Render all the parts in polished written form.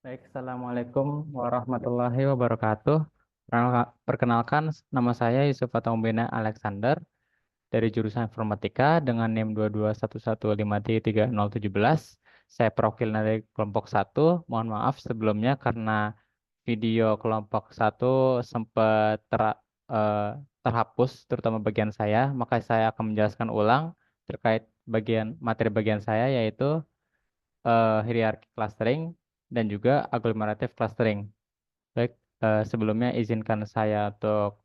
Baik, Assalamualaikum warahmatullahi wabarakatuh. Perkenalkan, nama saya Yusuf Fataumbena Alexander dari jurusan Informatika dengan NIM 221153317. Saya profil dari kelompok satu. Mohon maaf sebelumnya karena video kelompok satu sempat terhapus, terutama bagian saya. Maka saya akan menjelaskan ulang terkait materi bagian saya yaitu hierarchy clustering dan juga aglomerative clustering. Baik, sebelumnya izinkan saya untuk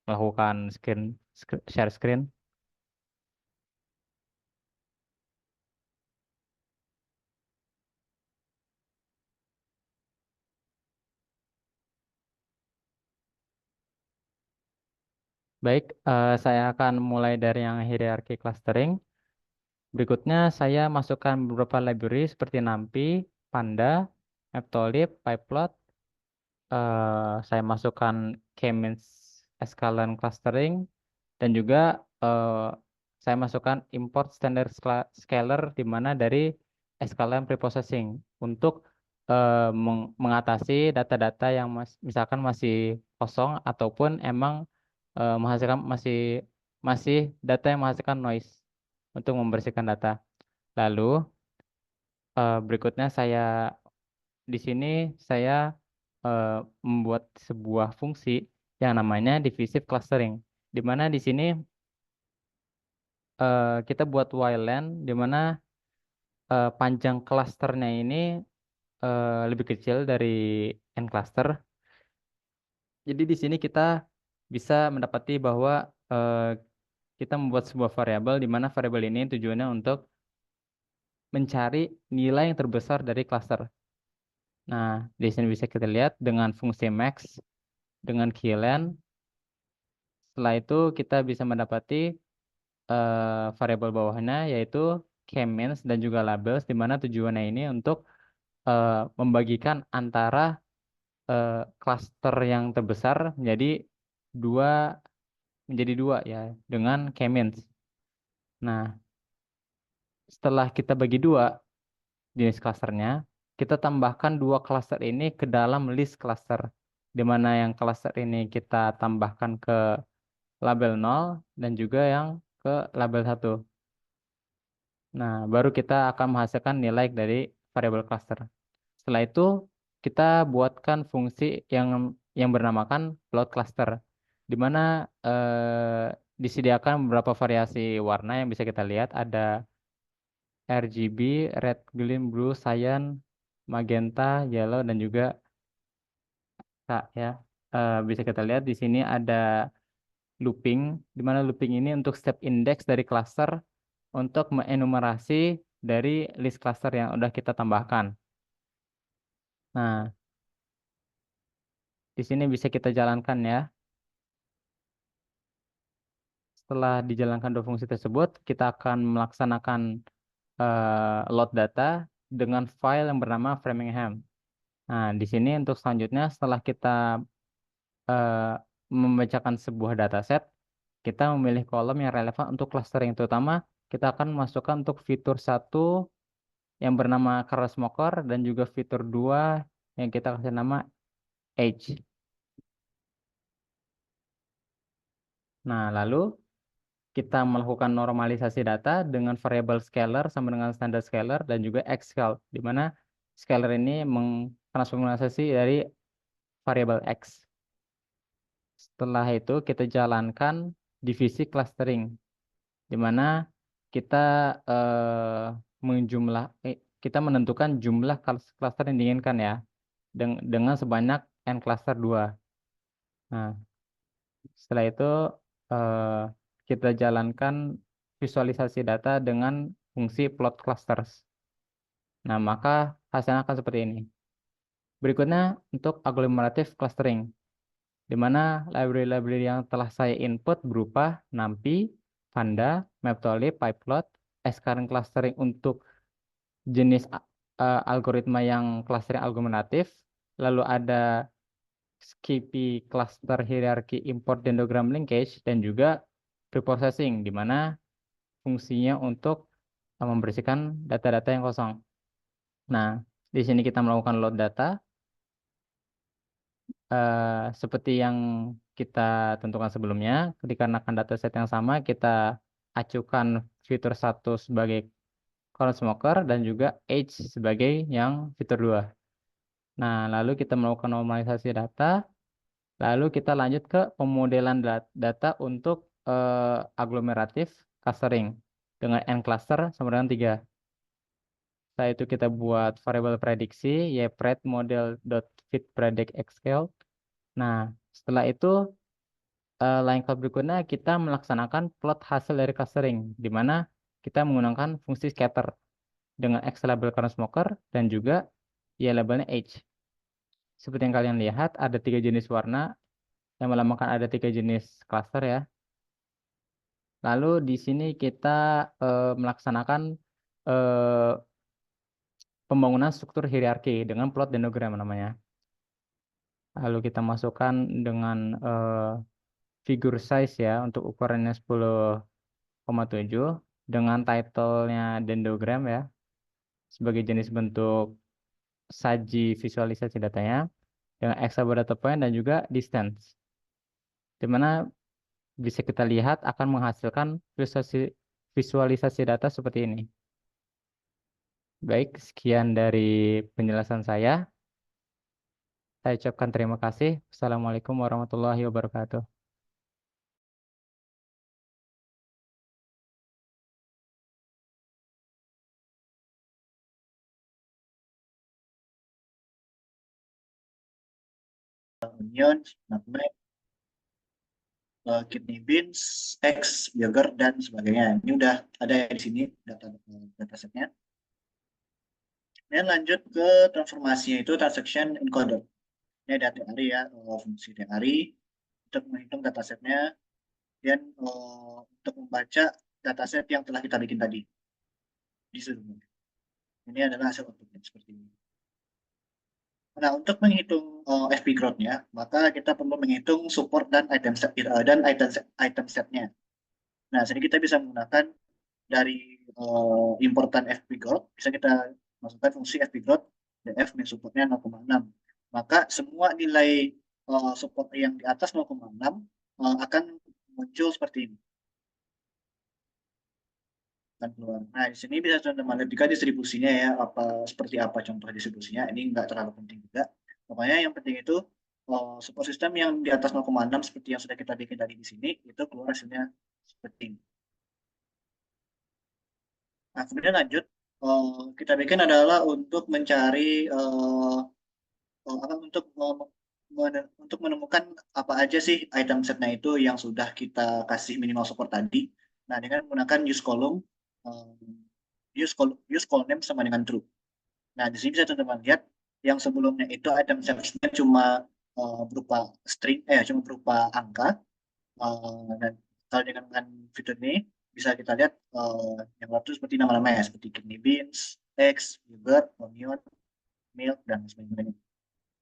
melakukan share screen. Baik, saya akan mulai dari yang hierarchy clustering. Berikutnya saya masukkan beberapa library seperti NumPy, Panda, Matplotlib, Pyplot. Saya masukkan K-means Escalon clustering dan juga eh, saya masukkan import standard scalar di mana dari SKLM preprocessing untuk mengatasi data-data yang misalkan masih kosong ataupun emang menghasilkan masih masih data yang menghasilkan noise untuk membersihkan data. Lalu berikutnya di sini saya eh, membuat sebuah fungsi yang namanya divisive clustering, di mana di sini kita buat while len di mana panjang klasternya ini lebih kecil dari n cluster. Jadi di sini kita bisa mendapati bahwa eh, kita membuat sebuah variabel di mana variabel ini tujuannya untuk mencari nilai yang terbesar dari cluster. Nah, di sini bisa kita lihat dengan fungsi max dengan keylen. Setelah itu kita bisa mendapati variabel bawahnya yaitu k-means dan juga labels di mana tujuannya ini untuk eh, membagikan antara eh, klaster yang terbesar dua menjadi dua ya dengan k-means. Nah, setelah kita bagi dua jenis klasternya, kita tambahkan dua klaster ini ke dalam list klaster, di mana yang klaster ini kita tambahkan ke label 0 dan juga yang ke label 1. Nah, baru kita akan menghasilkan nilai dari variabel cluster. Setelah itu, kita buatkan fungsi yang yang bernamakan plot cluster, di mana disediakan beberapa variasi warna yang bisa kita lihat. Ada RGB, red, green, blue, cyan, magenta, yellow, dan juga ya. Bisa kita lihat di sini ada looping, di mana looping ini untuk step index dari cluster untuk mengenumerasi dari list cluster yang udah kita tambahkan. Nah, di sini bisa kita jalankan ya. Setelah dijalankan dua fungsi tersebut, kita akan melaksanakan load data dengan file yang bernama Framingham. Nah, di sini untuk selanjutnya setelah kita eh, membacakan sebuah dataset, kita memilih kolom yang relevan untuk clustering, terutama kita akan masukkan untuk fitur satu yang bernama Color Smoker dan juga fitur 2 yang kita kasih nama Age. Nah, lalu kita melakukan normalisasi data dengan variabel scalar sama dengan standar scalar dan juga xscale, di mana scalar ini mengtransformasi dari variabel x. Setelah itu kita jalankan divisi clustering, di mana kita kita menentukan jumlah cluster yang diinginkan ya dengan sebanyak n cluster 2. Nah, setelah itu eh, kita jalankan visualisasi data dengan fungsi plot clusters. Nah, maka hasilnya akan seperti ini. Berikutnya untuk agglomerative clustering, di mana library-library yang telah saya input berupa NumPy, Panda, Matplotlib, Pyplot, Scikit clustering untuk jenis algoritma yang clustering aglomeratif, lalu ada Skippy cluster hierarchy import dendrogram linkage dan juga preprocessing di mana fungsinya untuk membersihkan data-data yang kosong. Nah, Di sini kita melakukan load data. Seperti yang kita tentukan sebelumnya, dikarenakan dataset yang sama, kita acukan fitur 1 sebagai current smoker dan juga age sebagai yang fitur 2. Nah, lalu kita melakukan normalisasi data, lalu kita lanjut ke pemodelan data untuk aglomeratif clustering dengan n cluster sama dengan 3. Setelah itu kita buat variabel prediksi, ypred model.fitPredictXL. Nah, setelah itu line code berikutnya kita melaksanakan plot hasil dari clustering, di mana kita menggunakan fungsi scatter dengan X label current smoker dan juga Y labelnya age. Seperti yang kalian lihat, ada 3 jenis warna yang melambangkan ada 3 jenis cluster ya. Lalu di sini kita melaksanakan eh, pembangunan struktur hierarki dengan plot dendrogram namanya. Lalu kita masukkan dengan figure size ya untuk ukurannya 10,7 dengan titlenya dendrogram ya sebagai jenis bentuk saji visualisasi datanya dengan Excel data point dan juga distance, di mana bisa kita lihat akan menghasilkan visualisasi data seperti ini. Baik, sekian dari penjelasan saya. Saya ucapkan terima kasih. Assalamualaikum warahmatullahi wabarakatuh. onion, nutmeg, kidney beans, eggs, yogurt, dan sebagainya. Ini udah ada di sini datasetnya. Dan lanjut ke transformasinya itu transaction encoder. Ini ada TRI ya, fungsi TRI untuk menghitung datasetnya dan untuk membaca dataset yang telah kita bikin tadi di sebelumnya. Ini adalah hasil outputnya seperti ini. Nah, untuk menghitung FP growth-nya, maka kita perlu menghitung support dan item set-nya. Nah, jadi kita bisa menggunakan dari importan FP growth, bisa kita masukkan fungsi FP growth, df min supportnya 0,6. Maka semua nilai support yang di atas 0,6 akan muncul seperti ini. Akan keluar. Nah, di sini bisa teman-teman lihat juga distribusinya ya, seperti apa contoh distribusinya. Ini nggak terlalu penting juga. Pokoknya yang penting itu support system yang di atas 0,6 seperti yang sudah kita bikin tadi di sini, itu keluar hasilnya seperti ini. Nah, kemudian lanjut, kita bikin adalah untuk mencari untuk menemukan apa aja sih item setnya itu yang sudah kita kasih minimal support tadi. Nah, dengan menggunakan use column, use call name sama dengan true. Nah, di sini bisa teman-teman lihat yang sebelumnya itu item setnya cuma berupa string, cuma berupa angka. Dan kalau dengan fitur ini bisa kita lihat yang waktu seperti nama-namanya seperti kidney beans, eggs, yogurt, onion, milk, dan sebagainya.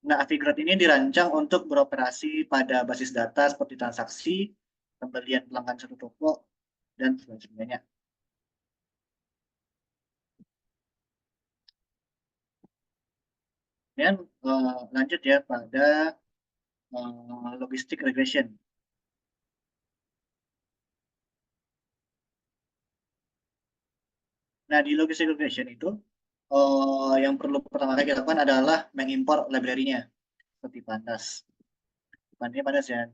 Nah, Avigrat ini dirancang untuk beroperasi pada basis data seperti transaksi, pembelian pelanggan satu toko, dan sebagainya. Dan lanjut ya pada logistic regression. Nah, di logistic regression itu yang perlu pertama kali kita lakukan adalah mengimpor library-nya seperti pandas. Pandas pandas ya.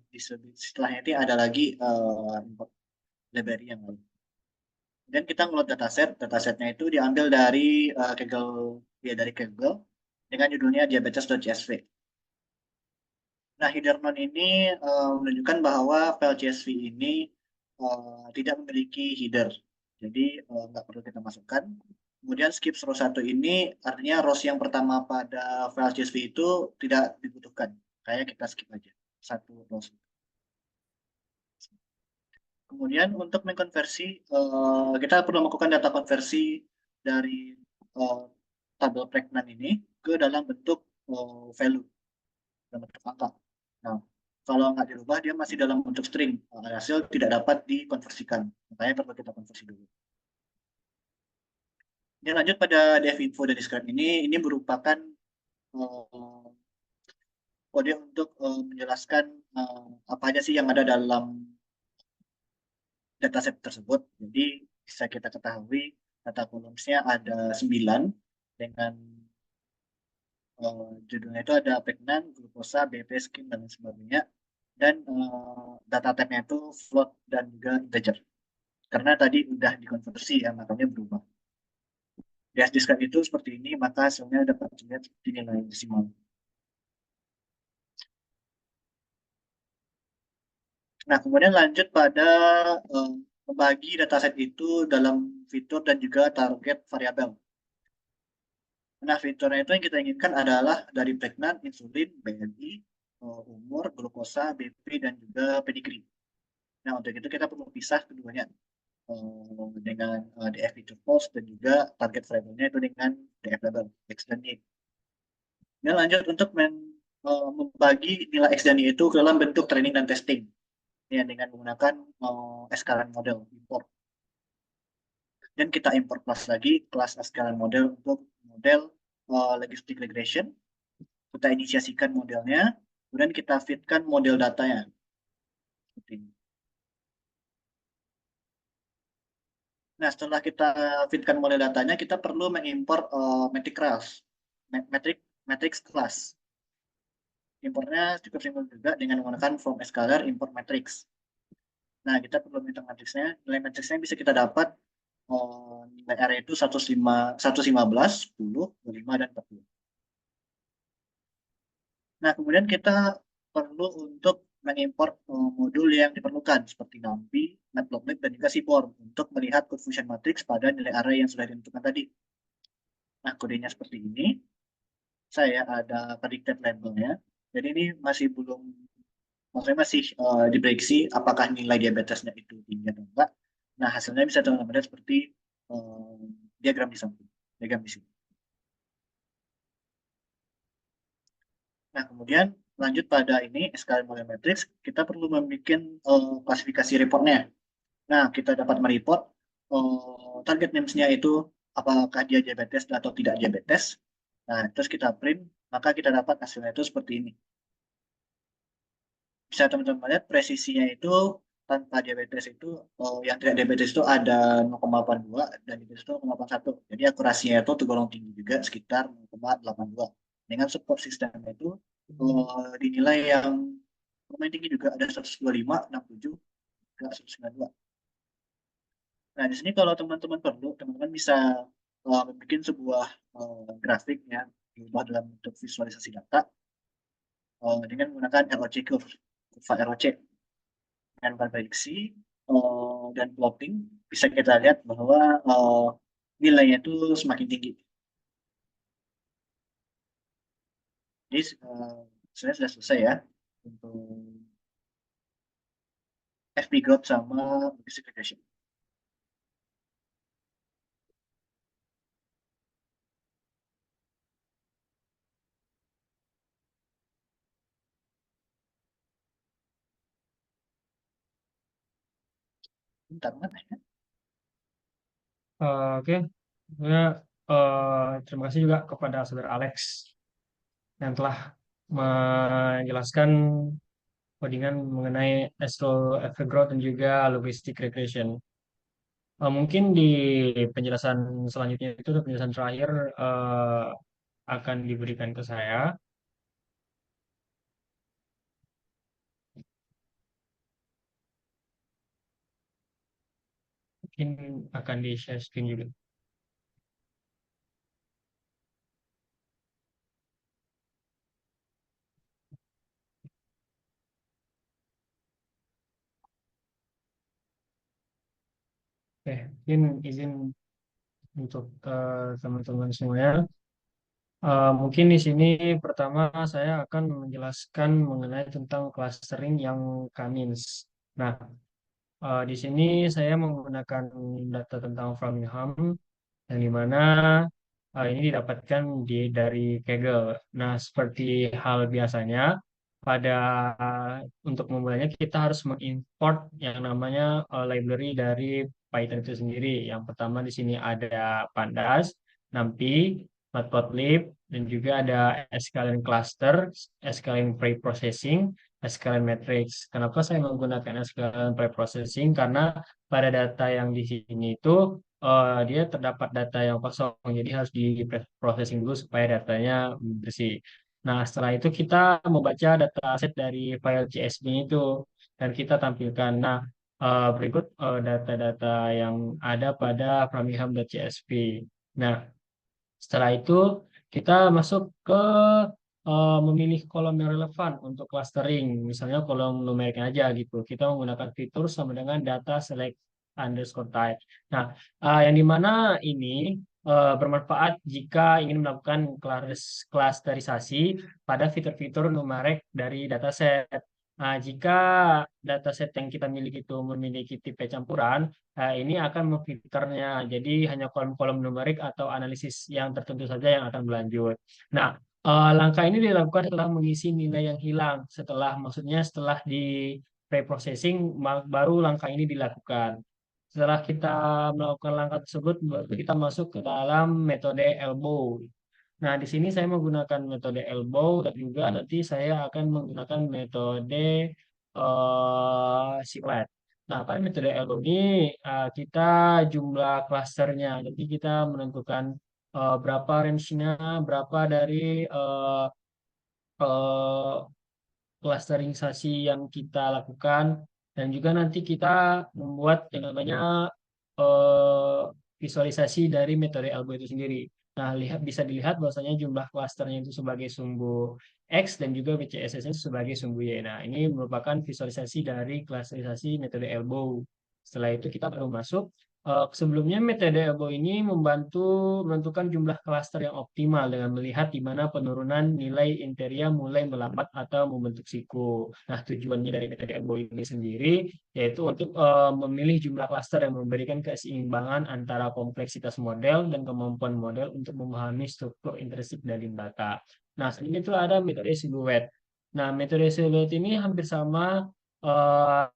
Setelahnya itu ada lagi import library yang lain. Dan kita ngeload datasetnya itu diambil dari Kaggle dengan judulnya diabetes.csv. Nah, header node ini menunjukkan bahwa file CSV ini tidak memiliki header. Jadi nggak perlu kita masukkan. Kemudian skip row 1 ini artinya rows yang pertama pada file CSV itu tidak dibutuhkan. Kayak kita skip aja satu rows. Kemudian untuk mengkonversi, kita perlu melakukan data konversi dari tabel pregnant ini ke dalam bentuk value, dalam bentuk angka. Nah, kalau nggak dirubah, dia masih dalam bentuk string. Hasil tidak dapat dikonversikan. Makanya perlu kita konversi dulu. Dan lanjut pada dev info dan describe ini merupakan eh, kode untuk menjelaskan apa aja sih yang ada dalam dataset tersebut. Jadi bisa kita ketahui data columns-nya ada 9 dengan judulnya itu ada pregnan, glukosa, BP, skim, dan lain sebagainya. Dan data type-nya itu float dan juga integer. Karena tadi udah dikonversi ya, makanya berubah. Di HDSK itu seperti ini, maka hasilnya dapat dilihat seperti nilai desimal. Nah, kemudian lanjut pada eh, membagi dataset itu dalam fitur dan juga target variabel. Nah, fiturnya itu yang kita inginkan adalah dari pregnan, insulin, BMI, umur, glukosa, BP, dan juga pedigree. Nah, untuk itu kita perlu pisah keduanya dengan DF feature post dan juga target variabelnya itu dengan DF label, X dan Y. Dan lanjut untuk membagi nilai X dan Y itu ke dalam bentuk training dan testing ya, dengan menggunakan scalar model import. Dan kita import kelas lagi, kelas scalar model untuk model logistic regression. Kita inisiasikan modelnya, kemudian kita fitkan model datanya. Seperti ini. Nah, setelah kita fitkan model datanya, kita perlu mengimport metric class, metric matrix class. Importnya cukup simpel juga dengan menggunakan from scalar import matrix. Nah, kita perlu minta matriksnya. Nilai matriksnya bisa kita dapat nilai area itu 115, 10, 25, dan 40. Nah, kemudian kita perlu untuk mengimport modul yang diperlukan seperti NumPy, Matplotlib, dan juga Seaborn untuk melihat confusion matrix pada nilai array yang sudah ditentukan tadi. Nah, kodenya seperti ini. Saya ada predicted labelnya. Jadi ini masih belum, maksudnya masih diprediksi apakah nilai diabetesnya itu tinggi atau enggak. Nah, hasilnya bisa teman-teman lihat seperti eh, diagram di samping, diagram di sini. Nah, kemudian lanjut pada ini, SKM model matrix, kita perlu membuat klasifikasi reportnya. Nah, kita dapat mereport target names-nya itu apakah dia diabetes atau tidak diabetes. Nah, terus kita print, maka kita dapat hasilnya itu seperti ini. Bisa teman-teman lihat presisinya itu tanpa diabetes itu yang tidak diabetes itu ada 0,82 dan diabetes itu 0,81. Jadi akurasinya itu tergolong tinggi juga sekitar 0,82. Dengan support sistem itu dinilai yang lumayan tinggi juga ada 125, 67, juga 192. Nah, di sini kalau teman-teman perlu, teman-teman bisa bikin sebuah grafik ya, diubah dalam bentuk visualisasi data dengan menggunakan ROC curve, kurva ROC. Dengan prediksi dan plotting bisa kita lihat bahwa nilainya itu semakin tinggi. Jadi sebenarnya sudah selesai ya untuk FP growth sama basic regression. Bentar, mana ya? Oke, ya, terima kasih juga kepada saudara Alex yang telah menjelaskan codingan mengenai Astro Evergrowth dan juga Logistic Regression. Mungkin di penjelasan selanjutnya itu penjelasan terakhir eh, akan diberikan ke saya. Mungkin akan di share screen juga. Oke, mungkin izin untuk teman-teman semuanya. Mungkin di sini pertama saya akan menjelaskan mengenai tentang clustering yang Canins. Nah, di sini saya menggunakan data tentang Framingham yang dimana ini didapatkan dari Kaggle. Nah, seperti hal biasanya, pada untuk memulainya kita harus mengimport yang namanya library dari Python itu sendiri. Yang pertama di sini ada Pandas, NumPy, Matplotlib, dan juga ada sklearn cluster, sklearn preprocessing, sklearn matrix. Kenapa saya menggunakan sklearn preprocessing? Karena pada data yang di sini itu dia terdapat data yang kosong, jadi harus di processing dulu supaya datanya bersih. Nah, setelah itu kita membaca dataset dari file CSV itu dan kita tampilkan. Nah, berikut data-data yang ada pada Framingham.csv. Nah, setelah itu kita masuk ke memilih kolom yang relevan untuk clustering, misalnya kolom numeriknya aja gitu. Kita menggunakan fitur sama dengan data select underscore type. Nah, yang dimana ini bermanfaat jika ingin melakukan klasterisasi pada fitur-fitur numerik dari dataset. Nah, jika dataset yang kita miliki itu memiliki tipe campuran, ini akan memfilternya. Jadi hanya kolom-kolom numerik atau analisis yang tertentu saja yang akan berlanjut. Nah, langkah ini dilakukan setelah mengisi nilai yang hilang. Maksudnya setelah di preprocessing, baru langkah ini dilakukan. Setelah kita melakukan langkah tersebut, baru kita masuk ke dalam metode elbow. Nah, di sini saya menggunakan metode elbow dan juga nanti saya akan menggunakan metode silet. Nah, pada metode elbow ini kita jumlah klasternya. Jadi kita menentukan berapa range-nya, berapa dari eh, eh, clusterisasi yang kita lakukan, dan juga nanti kita membuat yang namanya eh, visualisasi dari metode algo itu sendiri. Nah, bisa dilihat bahwasanya jumlah klasternya itu sebagai sumbu X dan juga WCSS-nya sebagai sumbu Y. Nah, ini merupakan visualisasi dari klasterisasi metode elbow. Setelah itu kita baru masuk. Sebelumnya metode elbow ini membantu menentukan jumlah klaster yang optimal dengan melihat di mana penurunan nilai interia mulai melambat atau membentuk siku. Nah, tujuannya dari metode elbow ini sendiri yaitu untuk memilih jumlah klaster yang memberikan keseimbangan antara kompleksitas model dan kemampuan model untuk memahami struktur intrinsik dari data. Nah, selanjutnya itu ada metode siluet. Nah, metode siluet ini hampir sama eh,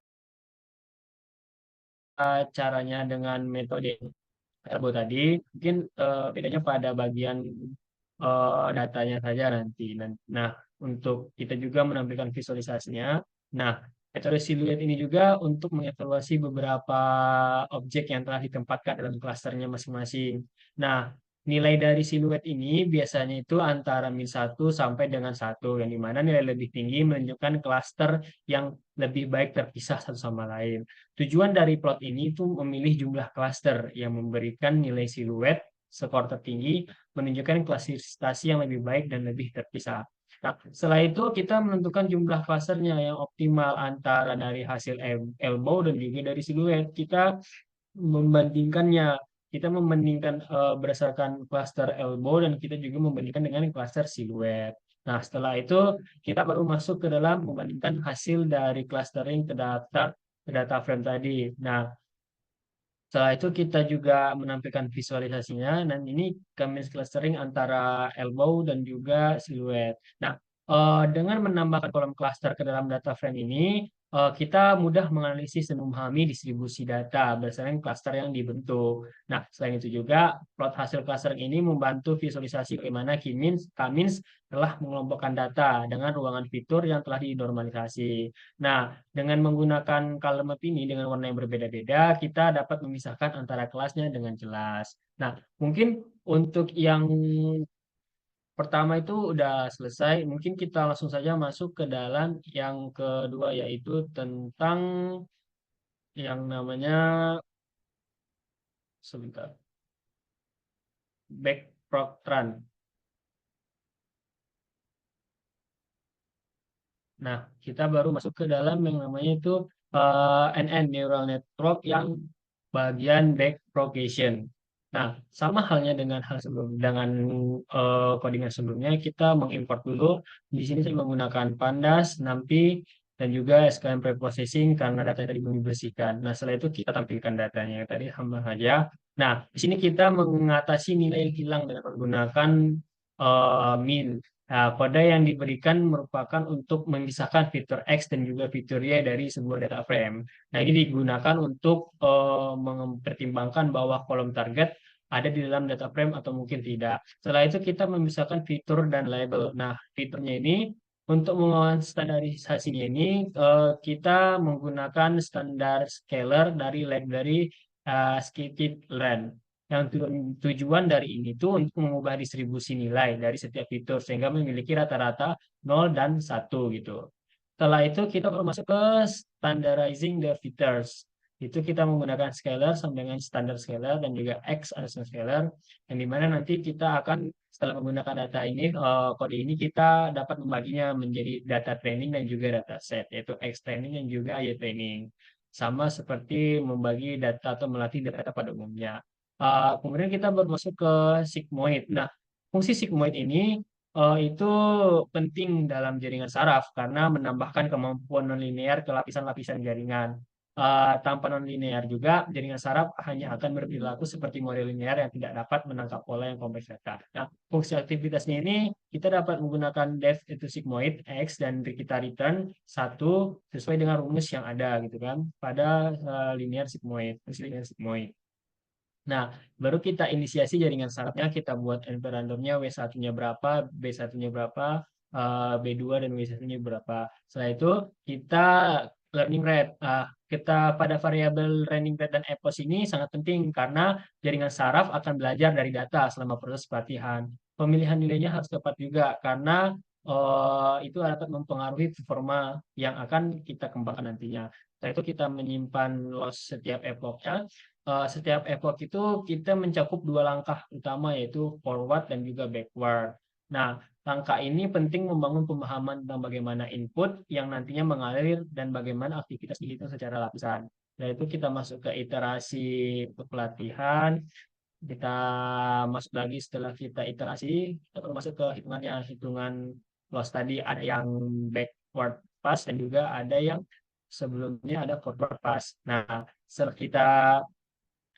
caranya dengan metode Elbow tadi. Mungkin bedanya pada bagian datanya saja nanti. Nah, untuk kita juga menampilkan visualisasinya. Nah, metode siluet ini juga untuk mengevaluasi beberapa objek yang telah ditempatkan dalam klasternya masing-masing. Nah, nilai dari siluet ini biasanya itu antara -1 sampai dengan 1, yang dimana nilai lebih tinggi menunjukkan klaster yang lebih baik terpisah satu sama lain. Tujuan dari plot ini itu memilih jumlah klaster yang memberikan nilai siluet skor tertinggi menunjukkan klasifikasi yang lebih baik dan lebih terpisah. Nah, setelah itu kita menentukan jumlah klasternya yang optimal antara dari hasil elbow dan juga dari siluet. Membandingkannya. Kita membandingkan berdasarkan klaster elbow dan kita juga membandingkan dengan klaster siluet. Nah, setelah itu kita baru masuk ke dalam membandingkan hasil dari clustering ke data frame tadi. Nah, setelah itu kita juga menampilkan visualisasinya dan ini kami clustering antara elbow dan juga siluet. Nah, dengan menambahkan kolom cluster ke dalam data frame ini, kita mudah menganalisis dan memahami distribusi data berdasarkan cluster yang dibentuk. Nah, selain itu juga plot hasil clustering ini membantu visualisasi bagaimana K-means telah mengelompokkan data dengan ruangan fitur yang telah dinormalisasi. Nah, dengan menggunakan color map ini dengan warna yang berbeda-beda, kita dapat memisahkan antara kelasnya dengan jelas. Nah, mungkin untuk yang pertama itu udah selesai. Mungkin kita langsung saja masuk ke dalam yang kedua, yaitu tentang yang namanya, sebentar, backproctran. Nah, kita baru masuk ke dalam yang namanya itu NN, Neural Network, yang bagian backpropagation. Nah, sama halnya dengan dengan codingan sebelumnya, kita mengimport dulu. Di sini saya menggunakan Pandas, NumPy, dan juga SQL preprocessing karena data tadi belum dibersihkan. Nah, setelah itu kita tampilkan datanya yang tadi hamba saja. Nah, di sini kita mengatasi nilai yang hilang dengan menggunakan min. Nah, kode yang diberikan merupakan untuk memisahkan fitur X dan juga fitur Y dari sebuah data frame. Nah, ini digunakan untuk mempertimbangkan bahwa kolom target ada di dalam data frame atau mungkin tidak. Setelah itu kita memisahkan fitur dan label. Nah, fiturnya ini untuk menstandarisasinya ini kita menggunakan standar scalar dari library scikit-learn. Yang tujuan dari ini tuh untuk mengubah distribusi nilai dari setiap fitur sehingga memiliki rata-rata 0 dan 1 gitu. Setelah itu kita perlu masuk ke standardizing the features. Itu kita menggunakan scalar sama dengan standar scalar dan juga X underscore scalar, yang dimana nanti kita akan setelah menggunakan data ini, kode ini kita dapat membaginya menjadi data training dan juga data set, yaitu X training dan juga Y training. Sama seperti membagi data atau melatih data pada umumnya. Kemudian kita bermasuk ke sigmoid. Nah, fungsi sigmoid ini itu penting dalam jaringan saraf karena menambahkan kemampuan nonlinear ke lapisan-lapisan jaringan. Tanpa nonlinear juga, jaringan saraf hanya akan berperilaku seperti model linear yang tidak dapat menangkap pola yang kompleks data. Nah, fungsi aktivitasnya ini kita dapat menggunakan def itu sigmoid X dan kita return 1 sesuai dengan rumus yang ada gitu kan pada linear sigmoid, fungsi linear sigmoid. Nah, baru kita inisiasi jaringan sarafnya, kita buat NP randomnya W1-nya berapa, B1-nya berapa, B2 dan W1-nya berapa. Setelah itu kita learning rate. Kita pada variabel learning rate dan EPOS ini sangat penting karena jaringan saraf akan belajar dari data selama proses pelatihan. Pemilihan nilainya harus tepat juga karena itu dapat mempengaruhi performa yang akan kita kembangkan nantinya. Setelah itu kita menyimpan loss setiap epochnya. Setiap epoch itu kita mencakup 2 langkah utama yaitu forward dan juga backward. Nah, langkah ini penting membangun pemahaman tentang bagaimana input yang nantinya mengalir dan bagaimana aktivitas dihitung secara lapisan. Dari itu kita masuk ke iterasi pelatihan, kita masuk lagi setelah kita iterasi, kita masuk ke hitungan loss tadi, ada yang backward pass dan juga ada yang sebelumnya ada forward pass. Nah, setelah kita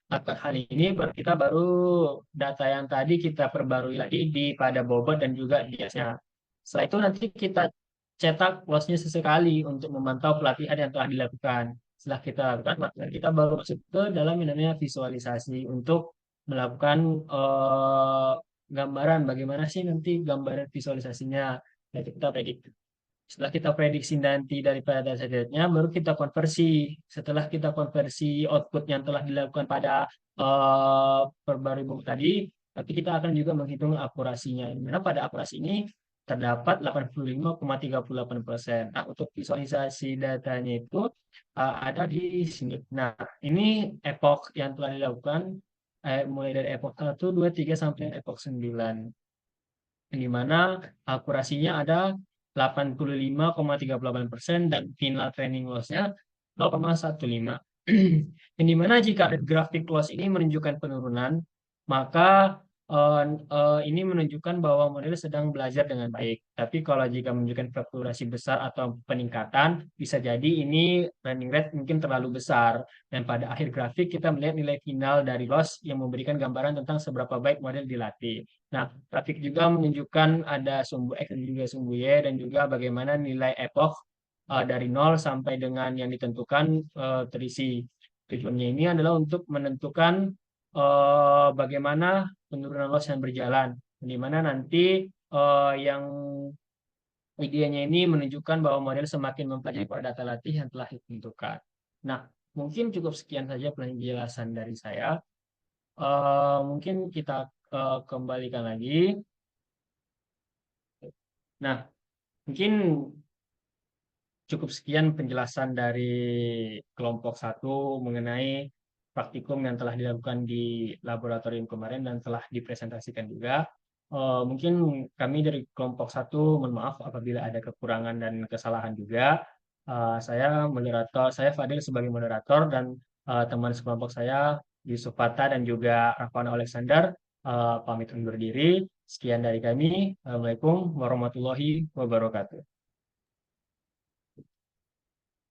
lakukan hal ini, kita baru data yang tadi kita perbarui lagi di pada bobot dan juga biasnya. Setelah itu nanti kita cetak lossnya sesekali untuk memantau pelatihan yang telah dilakukan. Setelah kita lakukan, maka kita baru masuk ke dalam yang namanya visualisasi untuk melakukan gambaran bagaimana sih nanti gambaran visualisasinya. Nanti kita prediksi. Setelah kita prediksi nanti daripada data-datanya, baru kita konversi. Setelah kita konversi output yang telah dilakukan pada perbarui buku tadi, tapi kita akan juga menghitung akurasinya. Dimana pada akurasi ini terdapat 85,38%. Nah, untuk visualisasi datanya itu ada di sini. Nah, ini epoch yang telah dilakukan mulai dari epoch 1, 2, 3 sampai epoch 9. Di mana akurasinya ada 85,38% dan final training loss-nya 0,15. Yang dimana jika ada grafik loss ini menunjukkan penurunan, maka ini menunjukkan bahwa model sedang belajar dengan baik. Tapi kalau jika menunjukkan fluktuasi besar atau peningkatan, bisa jadi ini running rate mungkin terlalu besar. Dan pada akhir grafik kita melihat nilai final dari loss yang memberikan gambaran tentang seberapa baik model dilatih. Nah, grafik juga menunjukkan ada sumbu X dan juga sumbu Y dan juga bagaimana nilai epoch dari 0 sampai dengan yang ditentukan terisi. Tujuannya ini adalah untuk menentukan bagaimana penurunan loss yang berjalan. Di mana nanti yang idenya ini menunjukkan bahwa model semakin mempelajari pada data latih yang telah ditentukan. Nah, mungkin cukup sekian saja penjelasan dari saya. Mungkin kita kembalikan lagi. Nah, mungkin cukup sekian penjelasan dari kelompok 1 mengenai praktikum yang telah dilakukan di laboratorium kemarin dan telah dipresentasikan juga. Mungkin kami dari kelompok 1 mohon maaf apabila ada kekurangan dan kesalahan juga. Saya moderator, saya Fadil sebagai moderator dan teman sekelompok saya Yusuf Fata dan juga Rafana Alexander pamit undur diri. Sekian dari kami. Assalamualaikum warahmatullahi wabarakatuh.